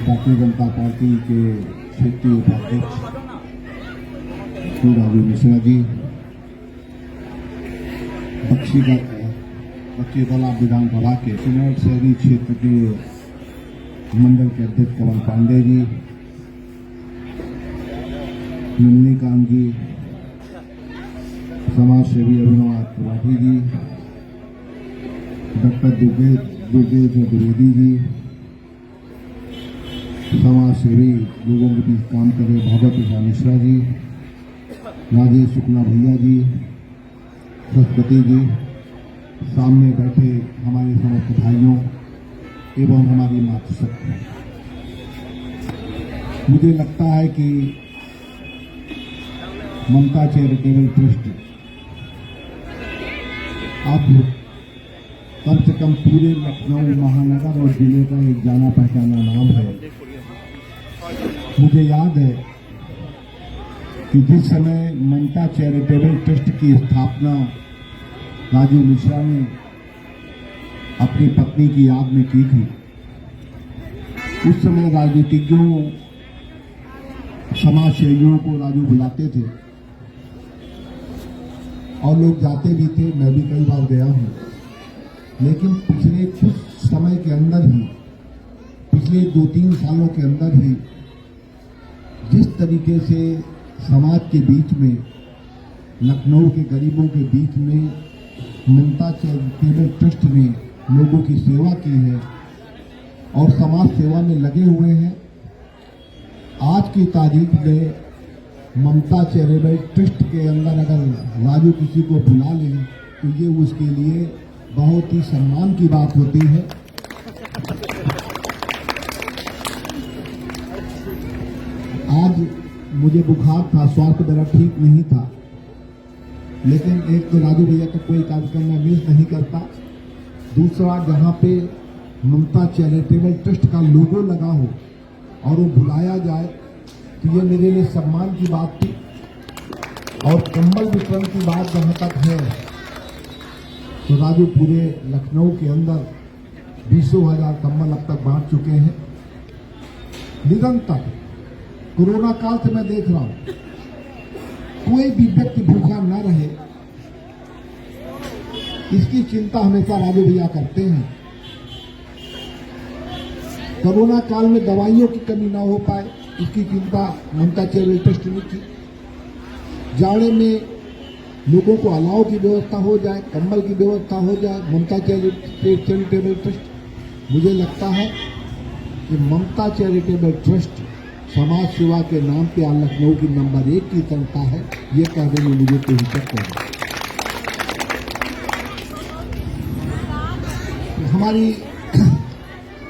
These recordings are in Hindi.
भारतीय जनता पार्टी के क्षेत्रीय उपाध्यक्ष श्री राजू मिश्रा जी, बख्शीकला विधानसभा के सिनेट शहरी क्षेत्र के मंडल के अध्यक्ष कमल पांडे जी, नंदनीकांत जी, समाज सेवी अभिनव त्रिपाठी जी, डॉक्टर दुर्गेश द्विवेदी जी, समाज सेवी लोगों के बीच काम कर रहे भागवत प्रसाद मिश्रा जी, राजेश शुक्ला भैया जी, सरस्वती जी, सामने बैठे हमारे समस्त भाइयों एवं हमारी मातृशक्ति, मुझे लगता है कि ममता चैरिटेबल ट्रस्ट अब कम से कम पूरे लखनऊ महानगर और जिले का एक जाना पहचाना नाम है। मुझे याद है कि जिस समय ममता चैरिटेबल ट्रस्ट की स्थापना राजू मिश्रा ने अपनी पत्नी की याद में की थी, उस समय राजनीतिज्ञों समाज सेवियों को राजू बुलाते थे और लोग जाते भी थे, मैं भी कई बार गया हूं। लेकिन पिछले कुछ समय के अंदर ही, पिछले 2-3 सालों के अंदर ही जिस तरीके से समाज के बीच में, लखनऊ के गरीबों के बीच में ममता चैरिटेबल ट्रस्ट ने लोगों की सेवा की है और समाज सेवा में लगे हुए हैं, आज की तारीख में ममता चैरिटेबल ट्रस्ट के अंदर अगर राजू किसी को बुला ले तो ये उसके लिए बहुत ही सम्मान की बात होती है। आज मुझे बुखार था, स्वास्थ्य मेरा ठीक नहीं था, लेकिन एक तो राजू भैया का कोई कार्यक्रम मैं मिस नहीं करता, दूसरा जहां पे ममता चैरिटेबल ट्रस्ट का लोगो लगा हो और वो बुलाया जाए तो ये मेरे लिए सम्मान की बात थी। और कंबल वितरण की बात जहां तक है तो राजू पूरे लखनऊ के अंदर 20,000 कंबल अब तक बांट चुके हैं। निरंतर कोरोना काल से मैं देख रहा हूं कोई भी व्यक्ति भूखा न रहे, इसकी चिंता हमेशा राजू भैया करते हैं। कोरोना काल में दवाइयों की कमी ना हो पाए, इसकी चिंता ममता चैरिटेबल ट्रस्ट ने की। जाड़े में लोगों को अलाव की व्यवस्था हो जाए, कंबल की व्यवस्था हो जाए, ममता चैरिटेबल ट्रस्ट। मुझे लगता है कि ममता चैरिटेबल ट्रस्ट समाज सेवा के नाम पे लखनऊ की नंबर 1 की संस्था है, ये कहने में मुझे कोई हिचक नहीं। हमारी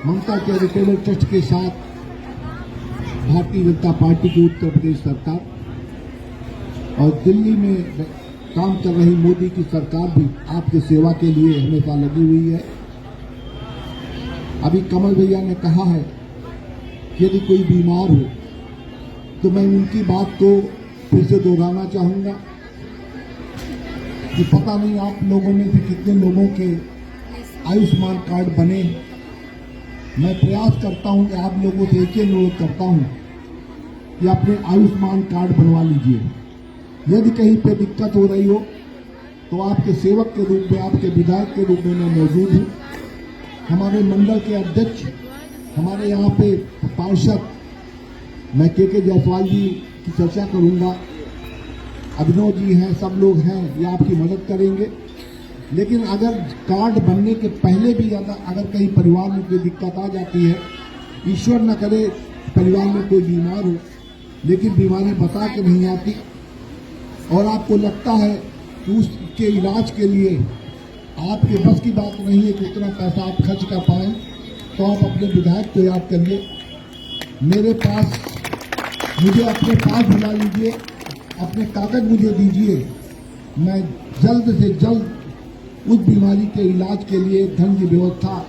ममता चैरिटेबल ट्रस्ट के साथ भारतीय जनता पार्टी की उत्तर प्रदेश सरकार और दिल्ली में काम कर रही मोदी की सरकार भी आपकी सेवा के लिए हमेशा लगी हुई है। अभी कमल भैया ने कहा है कि यदि कोई बीमार हो तो मैं उनकी बात को फिर से दोहराना चाहूंगा कि पता नहीं आप लोगों में से कितने लोगों के आयुष्मान कार्ड बने। मैं प्रयास करता हूं कि आप लोगों से एक ही अनुरोध करता हूं कि अपने आयुष्मान कार्ड बनवा लीजिए। यदि कहीं पे दिक्कत हो रही हो तो आपके सेवक के रूप में, आपके विधायक के रूप में मैं मौजूद हूँ। हमारे मंडल के अध्यक्ष, हमारे यहाँ पे पार्षद, मैं के जायसवाल जी की चर्चा करूँगा, अभिनव जी हैं, सब लोग हैं, ये आपकी मदद करेंगे। लेकिन अगर कार्ड बनने के पहले भी अगर कहीं परिवार में कोई दिक्कत आ जाती है, ईश्वर न करे परिवार में कोई बीमार हो, लेकिन बीमारी बता के नहीं आती और आपको लगता है कि उसके इलाज के लिए आपके बस की बात नहीं है कि उतना पैसा आप खर्च कर पाएं, तो आप अपने विधायक को याद करिए, मुझे अपने पास बुला लीजिए, अपने कागज मुझे दीजिए, मैं जल्द से जल्द उस बीमारी के इलाज के लिए धन की व्यवस्था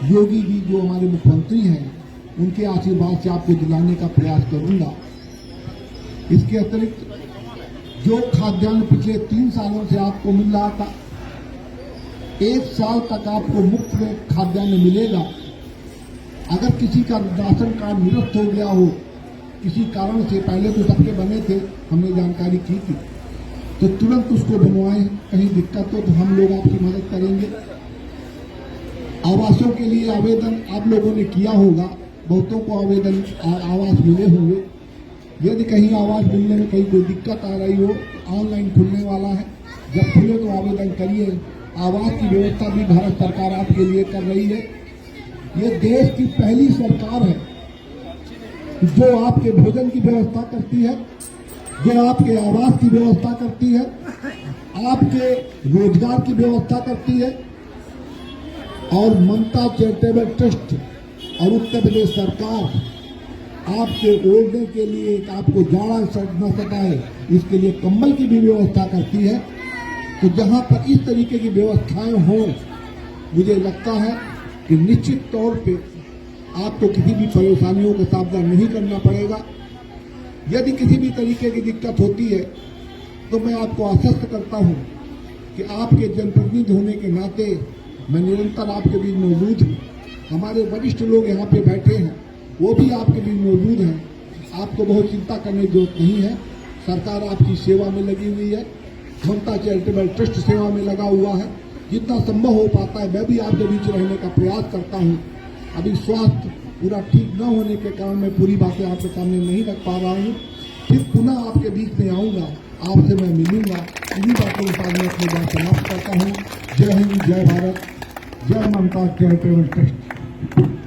योगी जी जो हमारे मुख्यमंत्री हैं उनके आशीर्वाद से आपको दिलाने का प्रयास करूंगा। इसके अतिरिक्त जो खाद्यान्न पिछले 3 सालों से आपको मिल रहा था, 1 साल तक आपको मुफ्त में खाद्यान्न मिलेगा। अगर किसी का राशन कार्ड निरस्त हो गया हो किसी कारण से, पहले तो सबके बने थे, हमने जानकारी की थी, तो तुरंत उसको बनवाएं। कहीं दिक्कत हो तो हम लोग आपकी मदद करेंगे। आवासों के लिए आवेदन आप लोगों ने किया होगा, बहुतों को आवेदन आवास मिले होंगे। यदि कहीं आवास मिलने में कहीं कोई दिक्कत आ रही हो, ऑनलाइन खुलने वाला है, जब खुले तो आवेदन करिए। आवास की व्यवस्था भी भारत सरकार आपके लिए कर रही है। ये देश की पहली सरकार है जो आपके भोजन की व्यवस्था करती है, जो आपके आवास की व्यवस्था करती है, आपके रोजगार की व्यवस्था करती है। और ममता चैरिटेबल ट्रस्ट और उत्तर प्रदेश सरकार आपके ओढ़ने के लिए, आपको जाड़ा न सताए, इसके लिए कंबल की भी व्यवस्था करती है। तो जहां पर इस तरीके की व्यवस्थाएं हों, मुझे लगता है कि निश्चित तौर पे आपको किसी भी परेशानियों का सामना नहीं करना पड़ेगा। यदि किसी भी तरीके की दिक्कत होती है तो मैं आपको आश्वस्त करता हूं कि आपके जनप्रतिनिधि होने के नाते मैं निरंतर आपके बीच मौजूद हूँ। हमारे वरिष्ठ लोग यहाँ पे बैठे हैं, वो भी आपके बीच मौजूद हैं। आपको बहुत चिंता करने की जरूरत नहीं है। सरकार आपकी सेवा में लगी हुई है, ममता चैरिटेबल ट्रस्ट सेवा में लगा हुआ है। जितना संभव हो पाता है मैं भी आपके बीच रहने का प्रयास करता हूँ। अभी स्वास्थ्य पूरा ठीक न होने के कारण मैं पूरी बातें आपके सामने नहीं रख पा रहा हूँ। फिर पुनः आपके बीच में आऊँगा, आपसे मैं मिलूंगा। इन्हीं बातों के साथ मैं अपनी बात समाप्त करता हूँ। जय हिंद, जय भारत, जय ममता चैरिटेबल ट्रस्ट।